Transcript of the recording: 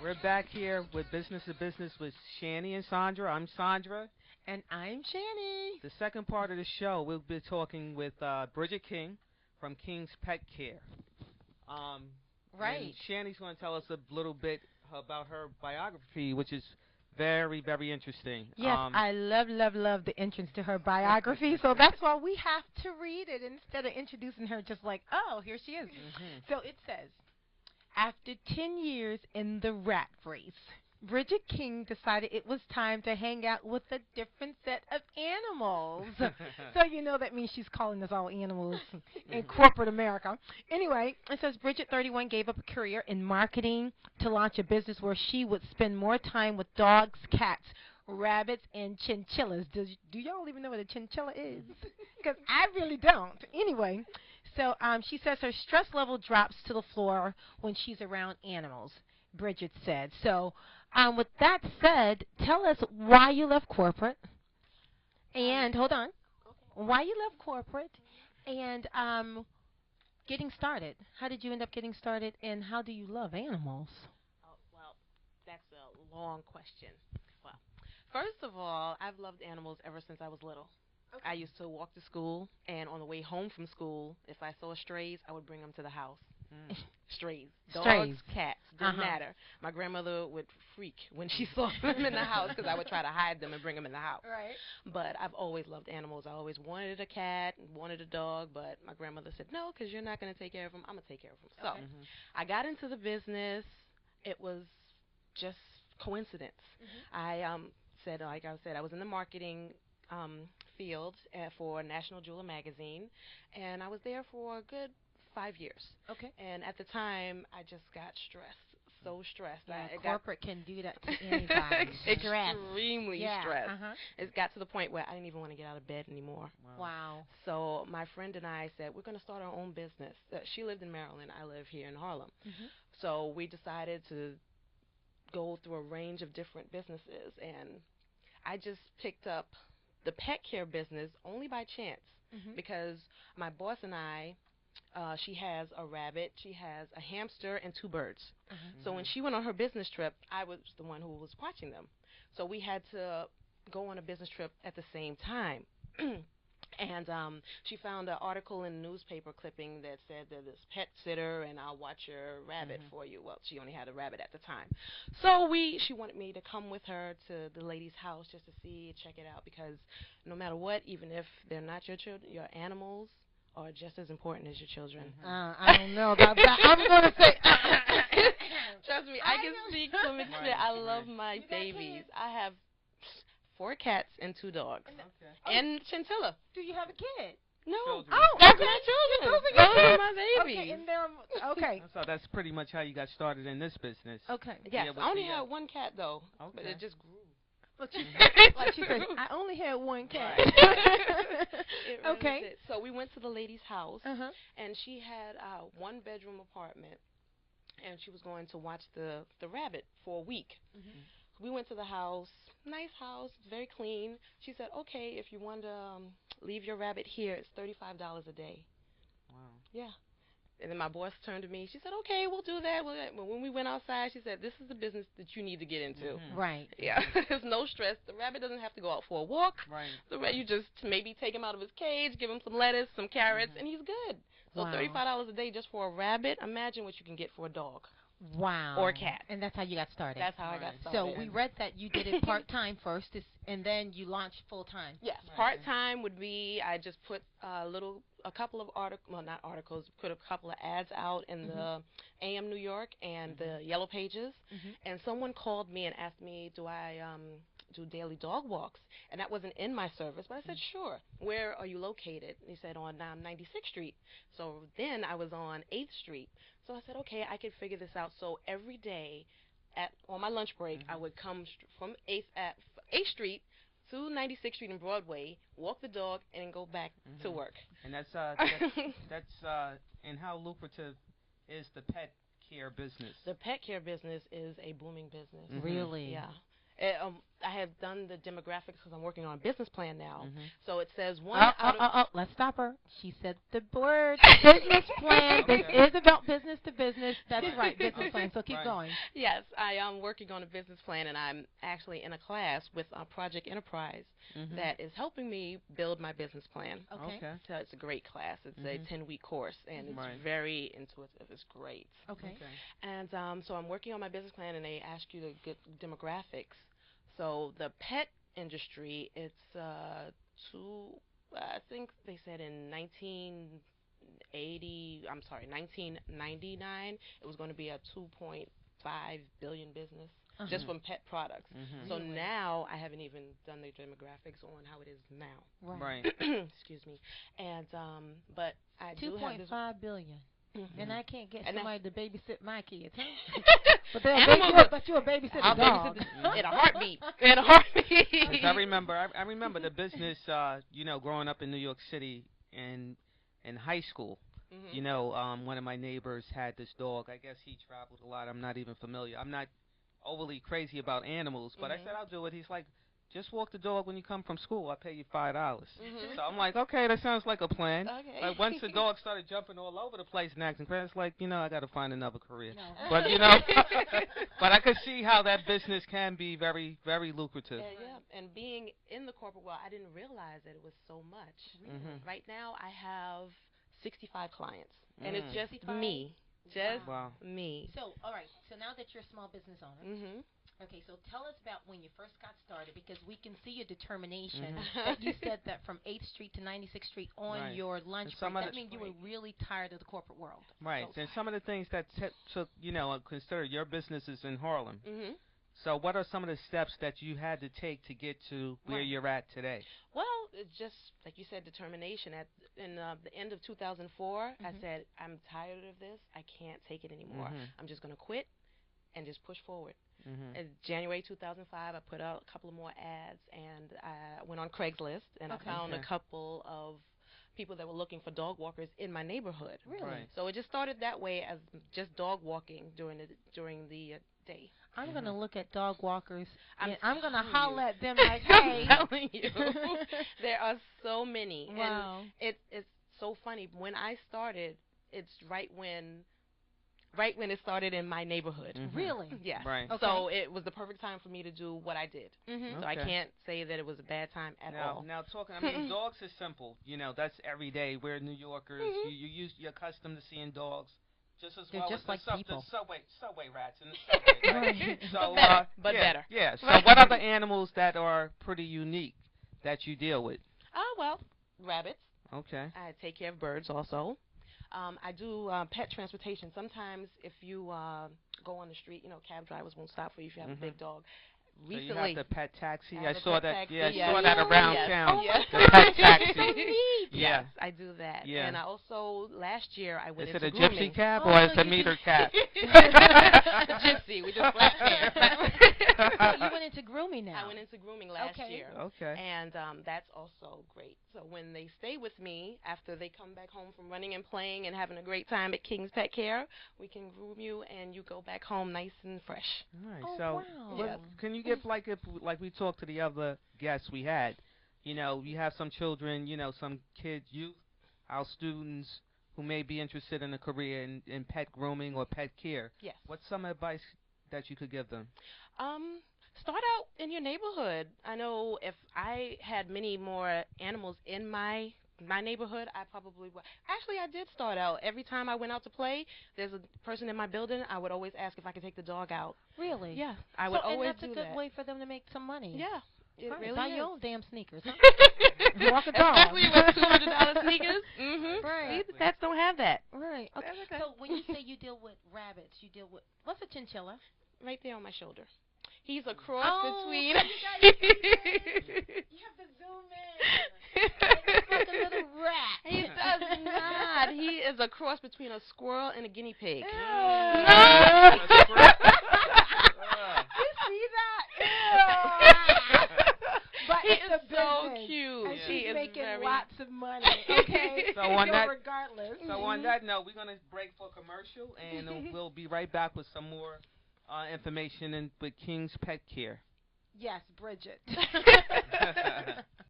We're back here with Business to Business with Shani and Sandra. I'm Sandra. And I'm Shani. The second part of the show, we'll be talking with Bridget King from King's Pet Care. Right. And Shani's going to tell us a little bit about her biography, which is very, very interesting. Yes, I love, love, love the entrance to her biography. So that's why we have to read it instead of introducing her just like, oh, here she is. Mm-hmm. So it says, after 10 years in the rat race, Bridget King decided it was time to hang out with a different set of animals. So you know that means she's calling us all animals in corporate America. Anyway, it says Bridget, 31, gave up a career in marketing to launch a business where she would spend more time with dogs, cats, rabbits, and chinchillas. Do y'all even know what a chinchilla is? Because I really don't. Anyway, so she says her stress level drops to the floor when she's around animals, Bridget said. So with that said, tell us why you left corporate. And, hold on, why you left corporate and getting started. How did you end up getting started, and how do you love animals? Oh, well, that's a long question. Well, first of all, I've loved animals ever since I was little. Okay. I used to walk to school, and on the way home from school, if I saw strays, I would bring them to the house. Strays. Dogs, cats, didn't matter. My grandmother would freak when she saw them in the house because I would try to hide them and bring them in the house. Right. But I've always loved animals. I always wanted a cat, wanted a dog, but my grandmother said, no, because you're not going to take care of them. I'm going to take care of them. So I got into the business. It was just coincidence. I said, like I said, I was in the marketing field for National Jeweler magazine, and I was there for a good 5 years. Okay. And at the time, I just got stressed, so stressed. Yeah, corporate can do that to anybody. Extremely stressed. Uh-huh. It got to the point where I didn't even want to get out of bed anymore. Wow. So my friend and I said, we're going to start our own business. She lived in Maryland. I live here in Harlem. So we decided to go through a range of different businesses, and I just picked up the pet care business only by chance because my boss and I, she has a rabbit, she has a hamster, and 2 birds. So when she went on her business trip, I was the one who was watching them. So we had to go on a business trip at the same time. And she found an article in a newspaper clipping that said that this pet sitter and I'll watch your rabbit for you. Well, she only had a rabbit at the time. So she wanted me to come with her to the lady's house just to see, check it out, because no matter what, even if they're not your children, your animals are just as important as your children. I don't know about that. I'm going to say... Trust me, I can speak from experience. I love my babies. I have 4 cats and 2 dogs. And chinchilla. Do you have a kid? No. Children. Oh, that's my children. Those are my babies. Okay, and okay. So that's pretty much how you got started in this business. Okay. Yes, I only had 1 cat, though, but it just grew. Like she said, I only had 1 cat. Really did. So we went to the lady's house, and she had a 1-bedroom apartment, and she was going to watch the rabbit for a week. We went to the house, nice house, very clean. She said, okay, if you want to leave your rabbit here, it's $35 a day. Wow. Yeah. And then my boss turned to me. She said, okay, we'll do that. But when we went outside, she said, this is the business that you need to get into. Right. Yeah. There's no stress. The rabbit doesn't have to go out for a walk. Right. You just maybe take him out of his cage, give him some lettuce, some carrots, and he's good. So $35 a day just for a rabbit. Imagine what you can get for a dog. Wow. Or a cat. And that's how you got started. That's how I got started. So we read that you did it part-time first, and then you launched full-time. Yes. Part-time would be I just put a couple of not articles, put a couple of ads out in the AM New York and the Yellow Pages. And someone called me and asked me, do I do daily dog walks? And that wasn't in my service, but I said, sure. Where are you located? And he said, on 96th Street. So then I was on 8th Street. So I said, okay, I could figure this out. So every day on my lunch break, I would come from 8th Street to 96th Street and Broadway, walk the dog, and then go back to work. And that's and how lucrative is the pet care business? The pet care business is a booming business. Really? Yeah. I have done the demographics because I'm working on a business plan now. Mhm. So it says one out of Let's stop her. She said the word business plan. This Okay. is about business to business. That's Right. right, business plan. So keep Right. going. yes, I am working on a business plan, and I'm actually in a class with Project Enterprise Mhm. that is helping me build my business plan. Okay. Okay. So it's a great class. It's a Mhm. 10-week course, and it's Right. very intuitive. It's great. Okay. And so I'm working on my business plan, and they ask you to get demographics. So the pet industry, it's two. I think they said in 1980. I'm sorry, 1999. It was going to be a 2.5 billion business just Mhm. from pet products. Mhm. So Really? now I haven't even done the demographics on how it is now. Right. Right. Excuse me. And but I Two do have point this. five billion. Mhm. And I can't get And somebody to babysit my kids, huh? But they'll Animals. but you'll babysit I'll a dog. babysit in a heartbeat. In a heartbeat. 'Cause I remember the business. Growing up in New York City in high school. Mhm. One of my neighbors had this dog. I guess he traveled a lot. I'm not even familiar. I'm not overly crazy about animals, but I Mhm. said I'll do it. He's like, just walk the dog when you come from school. I'll pay you $5. Mhm. So I'm like, okay, that sounds like a plan. Okay. Like once the dog started jumping all over the place and acting crazy, it's like, I got to find another career. No. But but I could see how that business can be very, very lucrative. Yeah, and being in the corporate world, I didn't realize that it was so much. Mhm. Right now, I have 65 clients, and it's Mm. just 65? me, just Wow. me. So, all right. So now that you're a small business owner, Mhm. okay. So tell us about when you first got started, because we can see your determination. Mhm. That you said that from 8th Street to 96th Street on Right. your lunch And some break. of That means you were Right. really tired of the corporate world. Right. So And some of the things that took, consider your business is in Harlem. Mhm. So what are some of the steps that you had to take to get to where Right. you're at today? Well, it's just like you said, determination. In the end of 2004, I Mhm. said, I'm tired of this. I can't take it anymore. Mhm. I'm just gonna quit and just push forward. Mhm. In January 2005, I put out a couple of more ads, and I went on Craigslist, and Okay. I found a Okay. couple of people that were looking for dog walkers in my neighborhood. Really? Right. So it just started that way as just dog walking during the day. I'm Mhm. gonna look at dog walkers. I'm And I'm gonna telling holler you. at them like, hey. I'm telling you, there are so many, Wow. and it's so funny. When I started, it's right when it started in my neighborhood. Mhm. Really? Yes. Right. Okay. So it was the perfect time for me to do what I did. Mhm. So I Okay. can't say that it was a bad time at Now, all. now talking. I mean, dogs is simple. That's every day. We're New Yorkers. Mhm. You're accustomed to seeing dogs, just as They're well just as like people. the subway rats in the subway. Right? Right. So, But yeah, better. yeah. So, what other animals that are pretty unique that you deal with? Oh well, rabbits. Okay. I take care of birds also. I do pet transportation. Sometimes if you go on the street, cab drivers won't stop for you if you have a Mhm. big dog. So you Recently, have the pet taxi. I I have a saw pet that. taxi, Yeah, I yes. saw that around Yes. town. Oh, yes. The pet taxi. So neat. Yeah. yes, I do that. Yeah. And I also last year I went Is it into a grooming. gypsy cab Oh, or is so it a you meter do- cab? Gypsy. We just flat So you went into grooming now. I went into grooming last Okay. year. Okay. And that's also great. So when they stay with me after they come back home from running and playing and having a great time at King's Pet Care, we can groom you and you go back home nice and fresh. All right. Oh, So, wow. Yes. can you give like we talked to the other guests we had? You have some children, some kids, youth, our students who may be interested in a career in pet grooming or pet care. Yes. What's some advice that you could give them? Start out in your neighborhood. I know if I had many more animals in my neighborhood, I probably would. Actually, I did start out. Every time I went out to play, there's a person in my building. I would always ask if I could take the dog out. Really? Yeah, I would always and that's do a good that. way for them to make some money. Yeah, it Right. really Buy is. your own damn sneakers. Huh? Walk a dog. Especially with $200 sneakers. Right. See, the pets don't have that. Right. Okay. That's okay. So when you say you deal with rabbits, you deal with what's a chinchilla? Right there on my shoulder. He's a cross Oh, between. you guys You have to zoom in. It's like a little rat. He does not. He is a cross between a squirrel and a guinea pig. That's great. You see that? But He it's is a so business. cute. And Yeah. she's He is making very. lots of money. Okay. So on that- regardless. So on that note, we're gonna break for commercial, and we'll be right back with some more information with King's Pet Care. Yes, Bridget.